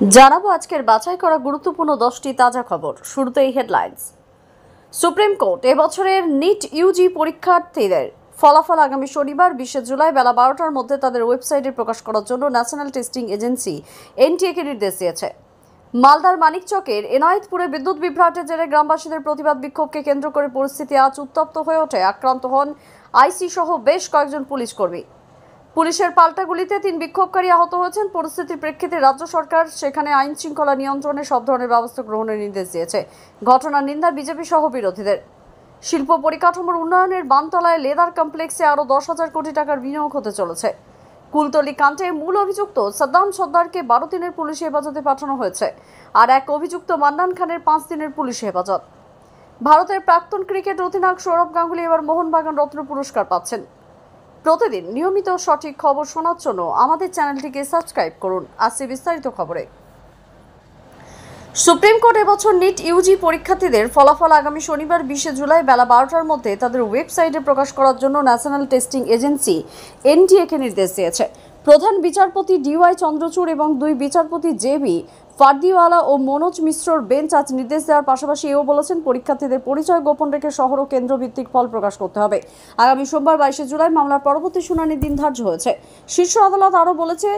জানাবো আজকের বাছাই করা গুরুত্বপূর্ণ 10টি তাজা খবর। শুরুতেই হেডলাইন্স। সুপ্রিম কোর্ট এবছরের নিট ইউজি পরীক্ষার্থীদের ফলাফল আগামী শনিবার 20 জুলাই বেলা 12টার মধ্যে তাদের ওয়েবসাইটে প্রকাশ করার জন্য ন্যাশনাল টেস্টিং এজেন্সি এনটিএকে নির্দেশ দিয়েছে। মালদার মানিকচকের এনায়েতপুরে বিদ্যুৎ বিভ্রাটের জেরে গ্রামবাসীদের প্রতিবাদ বিক্ষোভকে কেন্দ্র করে পরিস্থিতি আজ উত্তপ্ত হয়ে ওঠে। আক্রান্ত হন আইসি সহ বেশ কয়েকজন পুলিশ কর্মী। পুলিশের পাল্টা গুলিতে 3 বিক্ষোভকারী আহত হয়েছেন। পরিস্থিতির প্রেক্ষিতে রাজ্য সরকার সেখানে আইন শৃঙ্খলা নিয়ন্ত্রণে সব ধরনের ব্যবস্থা গ্রহণের নির্দেশ দিয়েছে। ঘটনার নিন্দা বিজেপি সহ বিরোধীদের। শিল্প পরিকাঠামোর উন্নয়নের বানতলায় লেদার কমপ্লেক্সে আরও 10,000 কোটি টাকার বিনিয়োগ হতে চলেছে। কুলতলি কাণ্ডে মূল অভিযুক্ত সাদ্দাম সর্দারকে 12 দিনের পুলিশি হেফাজতে পাঠানো হয়েছে, আর এক অভিযুক্ত মান্নান খানের 5 দিনের পুলিশি হেফাজত। ভারতের প্রাক্তন ক্রিকেট অধিনায়ক সৌরভ গাঙ্গুলি এবার মোহনবাগান রত্ন পুরস্কার পাচ্ছেন। প্রতিদিন নিয়মিত সঠিক খবর শোনার জন্য আমাদের চ্যানেলটিকে সাবস্ক্রাইব করুন। আসছে বিস্তারিত খবরে। সুপ্রিম কোর্ট এবছর নিট ইউজি পরীক্ষার্থীদের ফলাফল আগামী শনিবার 20 জুলাই বেলা 12টার মধ্যে তাদের ওয়েবসাইটে প্রকাশ করার জন্য ন্যাশনাল টেস্টিং এজেন্সি এনটিএকে নির্দেশ দিয়েছে। প্রধান বিচারপতি ডিওয়াই চন্দ্রচূড় এবং 2 বিচারপতি জেবি ফার্দিওয়ালা ও মনোজ মিশ্রর বেঞ্চ আজ নির্দেশ দেওয়ার পাশাপাশি এও বলেছেন, পরীক্ষার্থীদের পরিচয় গোপন রেখে শহর ও কেন্দ্রভিত্তিক ফল প্রকাশ করতে হবে। আগামী সোমবার 22 জুলাই মামলার পরবর্তী শুনানির দিন ধার্য হয়েছে। শীর্ষ আদালত আরও বলেছে,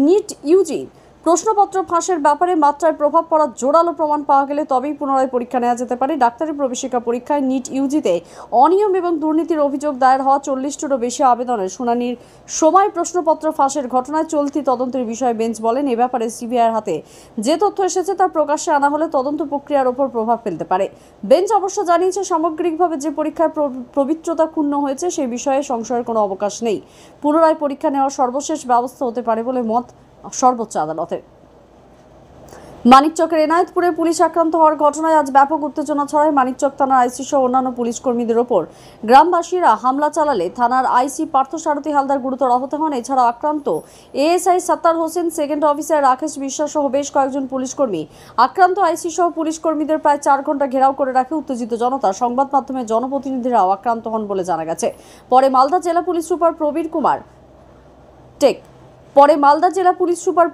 নিট ইউজি প্রশ্নপত্র ফাঁসের ব্যাপারে মাত্রায় প্রভাব পড়ার জোরালো প্রমাণ পাওয়া গেলে তবেই পুনরায় পরীক্ষা নেওয়া যেতে পারে। ডাক্তারি প্রবেশিকা পরীক্ষায় নিট ইউজিতে অনিয়ম এবং দুর্নীতির অভিযোগ দায়ের হওয়া 40টিরও বেশি আবেদনের শুনানির সময় প্রশ্নপত্র ফাঁসের ঘটনায় চলতি তদন্তের বিষয়ে বেঞ্চ বলেন, এ ব্যাপারে সিবিআইয়ের হাতে যে তথ্য এসেছে তা প্রকাশ্যে আনা হলে তদন্ত প্রক্রিয়ার ওপর প্রভাব ফেলতে পারে। বেঞ্চ অবশ্য জানিয়েছে, সামগ্রিকভাবে যে পরীক্ষার পবিত্রতা ক্ষুণ্ণ হয়েছে সেই বিষয়ে সংশয়ের কোনো অবকাশ নেই। পুনরায় পরীক্ষা নেওয়ার সর্বশেষ ব্যবস্থা হতে পারে বলে মত সর্বোচ্চ আদালতের। মানিকচকের এনায়েতপুরে পুলিশ আক্রান্ত হওয়ার ঘটনায় আজ ব্যাপক উত্তেজনা ছড়ায়। মানিকচক থানার আইসি সহ অন্যান্য পুলিশ কর্মীদের ওপর গ্রামবাসীরা হামলা চালালে থানার আইসি পার্থসারথী হালদার গুরুতর আহত হন। এছাড়া আক্রান্ত এএসআই সত্তার হোসেন, সেকেন্ড অফিসার রাকেশ বিশ্বাস সহ বেশ কয়েকজন পুলিশ কর্মী। আক্রান্ত আইসি সহ পুলিশ কর্মীদের প্রায় 4 ঘন্টা ঘেরাও করে রাখে উত্তেজিত জনতা। সংবাদ মাধ্যমের জনপ্রতিনিধিরাও আক্রান্ত হন বলে জানা গেছে। পরে মালদা জেলা পুলিশ সুপার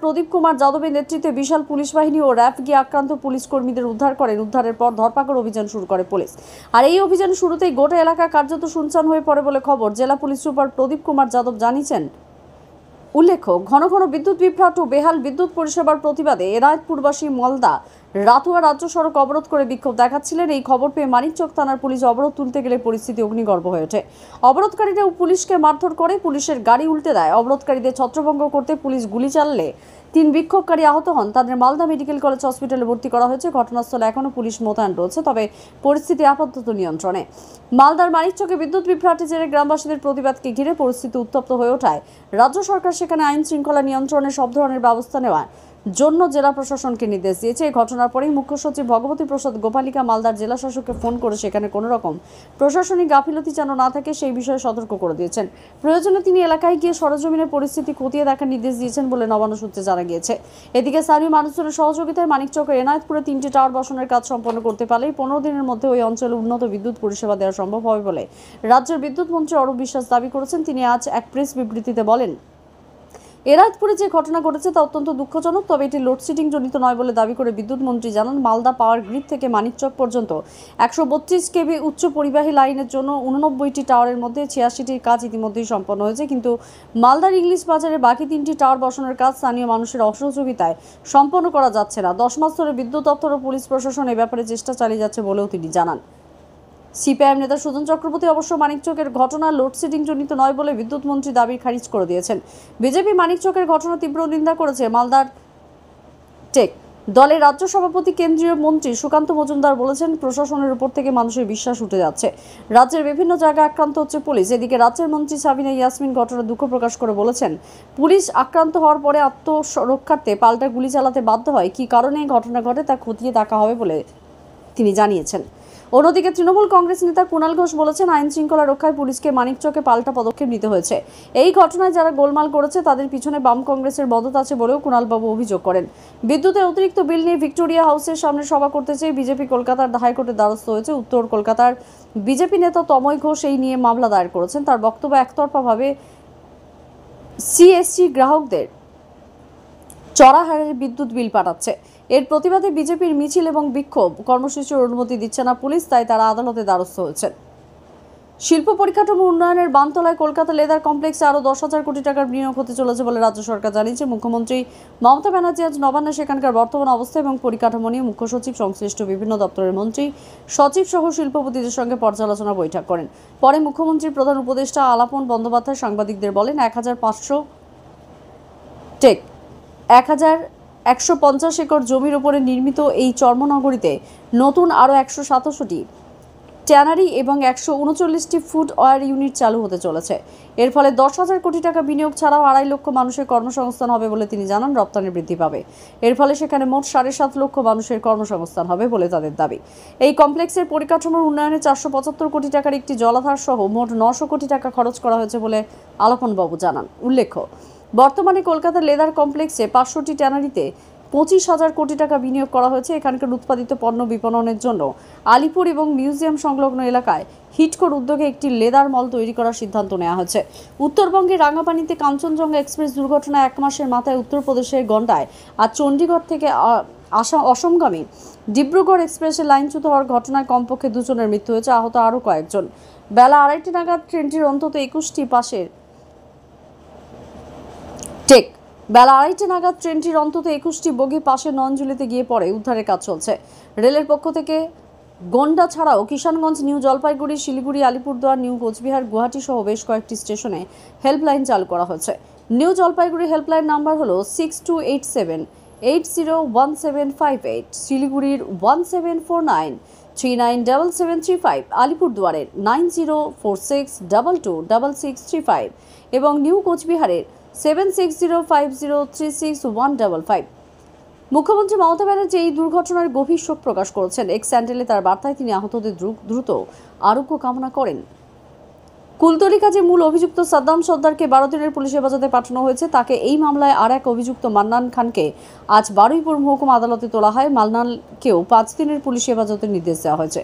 প্রদীপ কুমার যাদবের নেতৃত্বে বিশাল পুলিশ বাহিনী ও র্যাব গিয়ে আক্রান্ত পুলিশ কর্মীদের উদ্ধার করেন। উদ্ধারের পর ধরপাকড় অভিযান শুরু করে পুলিশ। আর এই অভিযান শুরুতেই গোটা এলাকা কার্যত শুনশান হয়ে পড়ে বলে খবর। জেলা পুলিশ সুপার প্রদীপ কুমার যাদব জানিয়েছেন, উল্লেখ্য, ঘন ঘন বিদ্যুৎ বিভ্রাট ও বেহাল বিদ্যুৎ পরিষেবার প্রতিবাদে এনায়েতপুরবাসী মালদা রাতুয়া রাজ্য সড়ক অবরোধ করে বিক্ষোভ দেখাচ্ছিলেন। এই খবর পেয়ে মানিকচক থানার পুলিশ অবরোধ তুলতে গেলে পরিস্থিতি অগ্নিগর্ভ হয়ে ওঠে। অবরোধকারীরা পুলিশকে মারধর করে, পুলিশের গাড়ি উল্টে দেয়। অবরোধকারীদের ছত্রভঙ্গ করতে পুলিশ গুলি চালালে 3 বিক্ষোভকারী আহত হন। তাদের মালদা মেডিকেল কলেজ হসপিটালে ভর্তি করা হয়েছে। ঘটনাস্থলে এখনও পুলিশ মোতায়েন রয়েছে, তবে পরিস্থিতি আপাতত নিয়ন্ত্রণে। মালদার মানিকচকে বিদ্যুৎ বিভ্রাটের জেরে গ্রামবাসীদের প্রতিবাদকে ঘিরে পরিস্থিতি উত্তপ্ত হয়ে ওঠায় রাজ্য সরকার সেখানে আইন শৃঙ্খলা নিয়ন্ত্রণে সব ধরনের ব্যবস্থা নেওয়ার জন্য জেলা প্রশাসনকে নির্দেশ দিয়েছে। এই ঘটনার পরেই মুখ্য সচিব ভগবতী প্রসাদ গোপালিকা মালদার জেলা শাসককে ফোন করে সেখানে কোনো রকম প্রশাসনিক গাফিলতি যেন না থাকে সেই বিষয়ে সতর্ক করে দিয়েছেন। প্রয়োজনে তিনি এলাকায় গিয়ে সরেজমিনের পরিস্থিতি খতিয়ে দেখার নির্দেশ দিয়েছেন বলে নবান্ন সূত্রে জানা গিয়েছে। এদিকে স্থানীয় মানুষজনের সহযোগিতায় মানিকচকের এনায়েতপুরে 3টি টাওয়ার বসানোর কাজ সম্পন্ন করতে পারলেই 15 দিনের মধ্যে ওই অঞ্চলে উন্নত বিদ্যুৎ পরিষেবা দেওয়া সম্ভব হবে বলে রাজ্যের বিদ্যুৎ মন্ত্রী অরূপ বিশ্বাস দাবি করেছেন। তিনি আজ এক প্রেস বিবৃতিতে বলেন, এনায়েতপুরে যে ঘটনা ঘটেছে তা অত্যন্ত দুঃখজনক, তবে এটি লোডশেডিং জনিত নয় বলে দাবি করে বিদ্যুৎ মন্ত্রী জানান, মালদা পাওয়ার গ্রিড থেকে মানিকচক পর্যন্ত 132 কেভি উচ্চ পরিবাহী লাইনের জন্য 89টি টাওয়ারের মধ্যে 86টির কাজ ইতিমধ্যেই সম্পন্ন হয়েছে, কিন্তু মালদার ইংলিশ বাজারে বাকি 3টি টাওয়ার বসানোর কাজ স্থানীয় মানুষের অসহযোগিতায় সম্পন্ন করা যাচ্ছে না। 10 মাস ধরে বিদ্যুৎ দপ্তর ও পুলিশ প্রশাসন এ ব্যাপারে চেষ্টা চালিয়ে যাচ্ছে বলেও তিনি জানান। সিপিআইএম নেতা সুজন চক্রবর্তী অবশ্য মানিকচকের ঘটনা লোডশেডিং জনিত নয় বলে বিদ্যুৎ মন্ত্রী দাবি খারিজ করে দিয়েছেন। বিজেপি মানিকচকের ঘটনা তীব্র নিন্দা করেছে। মালদার টেক দলের রাজ্য সভাপতি কেন্দ্রীয় মন্ত্রী সুকান্ত মজুমদার বলেছেন, প্রশাসনের উপর থেকে মানুষের বিশ্বাস উঠে যাচ্ছে। রাজ্যের বিভিন্ন জায়গায় আক্রান্ত হচ্ছে পুলিশ। এদিকে রাজ্যের মন্ত্রী সাবিনা ইয়াসমিন ঘটনার দুঃখ প্রকাশ করে বলেছেন, পুলিশ আক্রান্ত হওয়ার পরে আত্মরক্ষার্থে পাল্টা গুলি চালাতে বাধ্য হয়। কী কারণে এই ঘটনা ঘটে তা খতিয়ে দেখা হবে বলে তিনি জানিয়েছেন। অন্যদিকে তৃণমূল কংগ্রেস নেতা কুণাল ঘোষ বলেছেন, আইন শৃঙ্খলা রক্ষায় পুলিশকে মানিকচকে পাল্টা পদক্ষেপ নিতে হয়েছে। এই ঘটনায় যারা গোলমাল করেছে তাদের পিছনে বাম কংগ্রেসের মদত আছে বলেও কুণালবাবু অভিযোগ করেন। বিদ্যুতের অতিরিক্ত বিল নিয়ে ভিক্টোরিয়া হাউসের সামনে সভা করতে চেয়ে বিজেপি কলকাতার হাইকোর্টের দ্বারস্থ হয়েছে। উত্তর কলকাতার বিজেপি নেতা তময় ঘোষ এই নিয়ে মামলা দায়ের করেছেন। তার বক্তব্য, একতরফাভাবে সিএসসি গ্রাহকদের চড়া হারে বিদ্যুৎ বিল পাঠাচ্ছে। এর প্রতিবাদে বিজেপির মিছিল এবং বিক্ষোভ কর্মসূচির অনুমতি দিচ্ছে না পুলিশ, তাই তারা আদালতে দ্বারস্থ হয়েছেন। শিল্প পরিকাঠামো উন্নয়নের বানতলায় কলকাতা লেদার কমপ্লেক্সে আরও 10,000 কোটি টাকার বিনিয়োগ হতে চলেছে বলে রাজ্য সরকার জানিয়েছে। মুখ্যমন্ত্রী মমতা ব্যানার্জি আজ নবান্নে সেখানকার বর্তমান অবস্থা এবং পরিকাঠামো নিয়ে মুখ্য সচিব, সংশ্লিষ্ট বিভিন্ন দপ্তরের মন্ত্রী, সচিব সহ শিল্পপতিদের সঙ্গে পর্যালোচনা বৈঠক করেন। পরে মুখ্যমন্ত্রীর প্রধান উপদেষ্টা আলাপন বন্দ্যোপাধ্যায় সাংবাদিকদের বলেন, 1,150 একর জমির উপরে নির্মিত এই চর্মনগরীতে নতুন আরও 167টি ট্যানারি এবং 139টি ফুড ওয়্যার ইউনিট চালু হতে চলেছে। এর ফলে 10,000 কোটি টাকা বিনিয়োগ ছাড়াও 2.5 লক্ষ মানুষের কর্মসংস্থান হবে বলে তিনি জানান। রপ্তানি বৃদ্ধি পাবে। এর ফলে সেখানে মোট 7.5 লক্ষ মানুষের কর্মসংস্থান হবে বলে তাদের দাবি। এই কমপ্লেক্সের পরিকাঠামোর উন্নয়নে 475 কোটি টাকার একটি জলাধার সহ মোট 900 কোটি টাকা খরচ করা হয়েছে বলে আলাপনবাবু জানান। উল্লেখ্য, বর্তমানে কলকাতার লেদার কমপ্লেক্সে 500টি ট্যানারিতে 25,000 কোটি টাকা বিনিয়োগ করা হয়েছে। এখানকার উৎপাদিত পণ্য বিপণনের জন্য আলিপুর এবং মিউজিয়াম সংলগ্ন এলাকায় হিটকোর উদ্যোগে একটি লেদার মল তৈরি করার সিদ্ধান্ত নেওয়া হয়েছে। উত্তরবঙ্গের রাঙাপানিতে কাঞ্চনজঙ্ঘা এক্সপ্রেস দুর্ঘটনায় 1 মাসের মাথায় উত্তরপ্রদেশের গন্ডায় আর চণ্ডীগড় থেকে অসমগামী ডিব্রুগড় এক্সপ্রেসের লাইনচ্যুত হওয়ার ঘটনায় কমপক্ষে 2 জনের মৃত্যু হয়েছে, আহত আরও কয়েকজন। বেলা 2:30 নাগাদ ট্রেনটির অন্তত 21টি পাশের বেলা 2:30 নাগাদ ট্রেনটির অন্তত 21টি বগি পাশে ননজুলিতে গিয়ে পড়ে। উদ্ধারের কাজ চলছে। রেলের পক্ষ থেকে গন্ডা ছাড়াও কিষানগঞ্জ, নিউ জলপাইগুড়ি, শিলিগুড়ি, আলিপুরদুয়ার, নিউ কোচবিহার, গুয়াহাটি সহ বেশ কয়েকটি স্টেশনে হেল্পলাইন চালু করা হয়েছে। নিউ জলপাইগুড়ি হেল্পলাইন নাম্বার হল 6287801758, শিলিগুড়ির 1749397735, আলিপুরদুয়ারের 9046226635 এবং নিউ কোচবিহারের 7605036155। মুখ্যমন্ত্রী মমতা ব্যানার্জি এই দুর্ঘটনার গভীর শোক প্রকাশ করেছেন। এক্স স্যান্ডেলে তার বার্তায় তিনি আহতদের দ্রুত আরোগ্য কামনা করেন। কুলতলি কাজে মূল অভিযুক্ত সাদ্দাম সর্দারকে 12 দিনের পুলিশ হেফাজতে পাঠানো হয়েছে। তাকে এই মামলায় আর এক অভিযুক্ত মান্নান খানকে আজ বারুইপুর মহকুমা আদালতে তোলা হয়। মান্নানকেও 5 দিনের পুলিশ হেফাজতের নির্দেশ দেওয়া হয়েছে।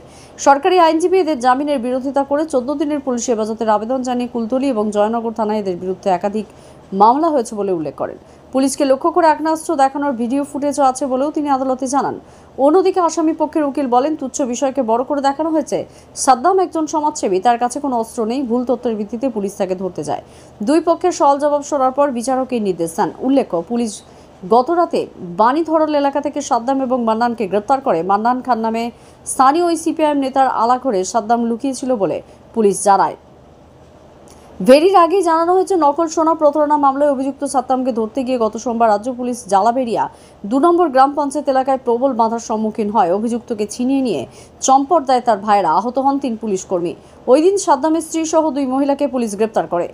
সরকারি আইনজীবী এদের জামিনের বিরোধিতা করে 14 দিনের পুলিশ হেফাজতের আবেদন জানিয়ে কুলতলি এবং জয়নগর থানায় এদের বিরুদ্ধে একাধিক মামলা হয়েছে বলে উল্লেখ করেন। পুলিশকে লক্ষ্য করে আগ্নেয়াস্ত্র দেখানোর ভিডিও ফুটেজও আছে বলেও তিনি আদালতে জানান। অন্যদিকে আসামি পক্ষের উকিল বলেন, তুচ্ছ বিষয়কে বড় করে দেখানো হয়েছে। সাদ্দাম একজন সমাজসেবী, তার কাছে কোনো অস্ত্র নেই। ভুল তথ্যের ভিত্তিতে পুলিশ তাকে ধরতে যায়। দুই পক্ষের সওয়াল জবাব শোনার পর বিচারক এই নির্দেশ দেন। উল্লেখ্য, পুলিশ গতরাতে বাণীধরল এলাকা থেকে সাদ্দাম এবং মান্নানকে গ্রেপ্তার করে। মান্নান খান নামে স্থানীয় ওই সিপিআইএম নেতার আলাঘরে সাদ্দাম লুকিয়েছিল বলে পুলিশ জানায়। ভেরির আগেই জানানো হয়েছে, নকল সোনা প্রতারণা মামলায় অভিযুক্ত সাদ্দামকে ধরতে গিয়ে গত সোমবার রাজ্য পুলিশ জালাবেরিয়া 2 নম্বর গ্রাম পঞ্চায়েত এলাকায় প্রবল বাধার সম্মুখীন হয়। অভিযুক্তকে ছিনিয়ে নিয়ে চম্পট দেয় তার ভাইরা। আহত হন 3 পুলিশ কর্মী। ওই দিন সাদ্দামের স্ত্রী সহ 2 মহিলাকে পুলিশ গ্রেপ্তার করে।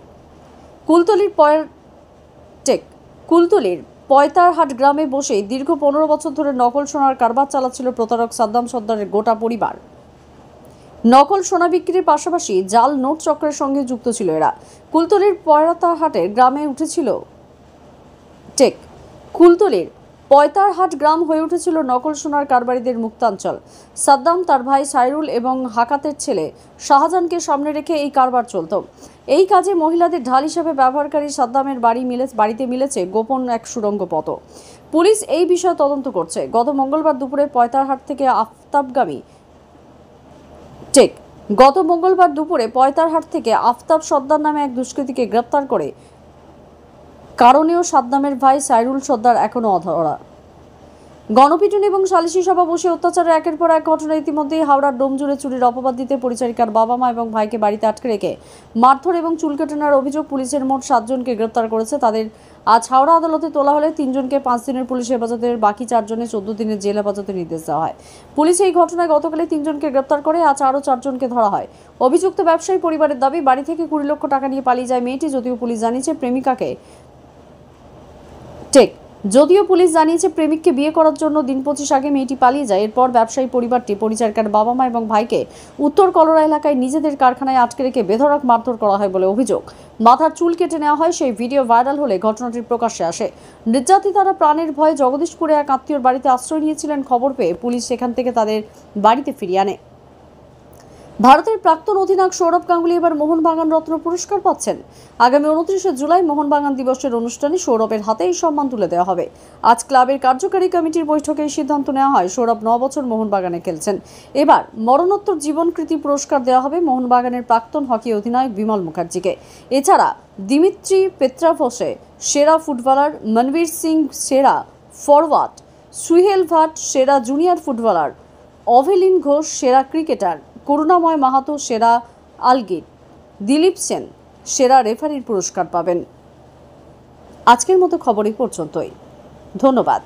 কুলতলির পয়তারহাট গ্রামে বসে দীর্ঘ 15 বছর ধরে নকল সোনার কারবার চালাচ্ছিল প্রতারক সাদ্দাম সর্দারের গোটা পরিবার। নকল সোনা বিক্রির পাশাপাশি জাল নোট চক্রের সঙ্গে যুক্ত ছিল এরা। কুলতলির পয়তারহাটের গ্রামে উঠেছিল কুলতলির পয়তারহাট গ্রাম হয়ে উঠেছিল নকল সোনার কারবারিদের মুক্তাঞ্চল। সাদ্দাম, তার ভাই সাইরুল এবং হাকাতের ছেলে শাহজাহানকে সামনে রেখে এই কারবার চলত। এই কাজে মহিলাদের ঢাল হিসেবে ব্যবহারকারী সাদ্দামের বাড়িতে মিলেছে গোপন এক সুড়ঙ্গ পথ। পুলিশ এই বিষয়ে তদন্ত করছে। গত মঙ্গলবার দুপুরে পয়তারহাট থেকে আফতাব সর্দার নামে এক দুষ্কৃতীকে গ্রেপ্তার করে। কারণেও সাদ্দামের ভাই সাইরুল সর্দার এখনো অধরা। গণপিটুনি এবং সালিশি সভা বসে অত্যাচারের একের পর এক ঘটনা। ইতিমধ্যেই হাওড়ার ডোমজুড়ে চুরির অপবাদ দিতে পরিচারিকার বাবা মা এবং ভাইকে বাড়িতে আটকে রেখে মারধর এবং চুল কেটে অভিযোগ পুলিশের মোট 7 জনকে গ্রেপ্তার করেছে। তাদের আজ হাওড়া আদালতে তোলা হলে 3 জনকে 5 দিনের পুলিশ হেফাজতের, বাকি 4 জনের 14 দিনের জেল হেফাজতের নির্দেশ দেওয়া হয়। পুলিশ এই ঘটনায় গতকালই 3 জনকে গ্রেপ্তার করে। আজ আরও 4 জনকে ধরা হয়। অভিযুক্ত ব্যবসায়ী পরিবারের দাবি, বাড়ি থেকে 20 লক্ষ টাকা নিয়ে পালিয়ে যায় মেয়েটি। যদিও পুলিশ জানিয়েছে প্রেমিককে বিয়ে করার জন্য দিন 25 আগে মেয়েটি পালিয়ে যায়। এরপর ব্যবসায়ী পরিবারটি পরিচারিকার বাবা মা এবং ভাইকে উত্তর কলোরা এলাকায় নিজেদের কারখানায় আটকে রেখে বেধড়ক মারধর করা হয় বলে অভিযোগ। মাথার চুল কেটে নেওয়া হয়। সেই ভিডিও ভাইরাল হলে ঘটনাটি প্রকাশ্যে আসে। নির্যাতিতারা প্রাণের ভয়ে জগদীশপুরে এক আত্মীয়র বাড়িতে আশ্রয় নিয়েছিলেন। খবর পেয়ে পুলিশ সেখান থেকে তাদের বাড়িতে ফিরিয়ে আনে। ভারতের প্রাক্তন অধিনায়ক সৌরভ গাঙ্গুলি এবার মোহনবাগান রত্ন পুরস্কার পাচ্ছেন। আগামী 29শে জুলাই মোহনবাগান দিবসের অনুষ্ঠানে সৌরভের হাতে এই সম্মান তুলে দেওয়া হবে। আজ ক্লাবের কার্যকারী কমিটির বৈঠকে এই সিদ্ধান্ত নেওয়া হয়। সৌরভ 9 বছর মোহনবাগানে খেলছেন। এবার মরণোত্তর জীবনকৃতি পুরস্কার দেওয়া হবে মোহনবাগানের প্রাক্তন হকি অধিনায়ক বিমল মুখার্জিকে। এছাড়া দিমিত্রি পেত্রাভোসে সেরা ফুটবলার, মনবীর সিং সেরা ফরওয়ার্ড, সুহেল ভাট সেরা জুনিয়র ফুটবলার, অভেলিন ঘোষ সেরা ক্রিকেটার, করুণাময় মাহাতো সেরা আলগিট, দিলীপ সেন সেরা রেফারির পুরস্কার পাবেন। আজকের মতো খবর এই পর্যন্তই। ধন্যবাদ।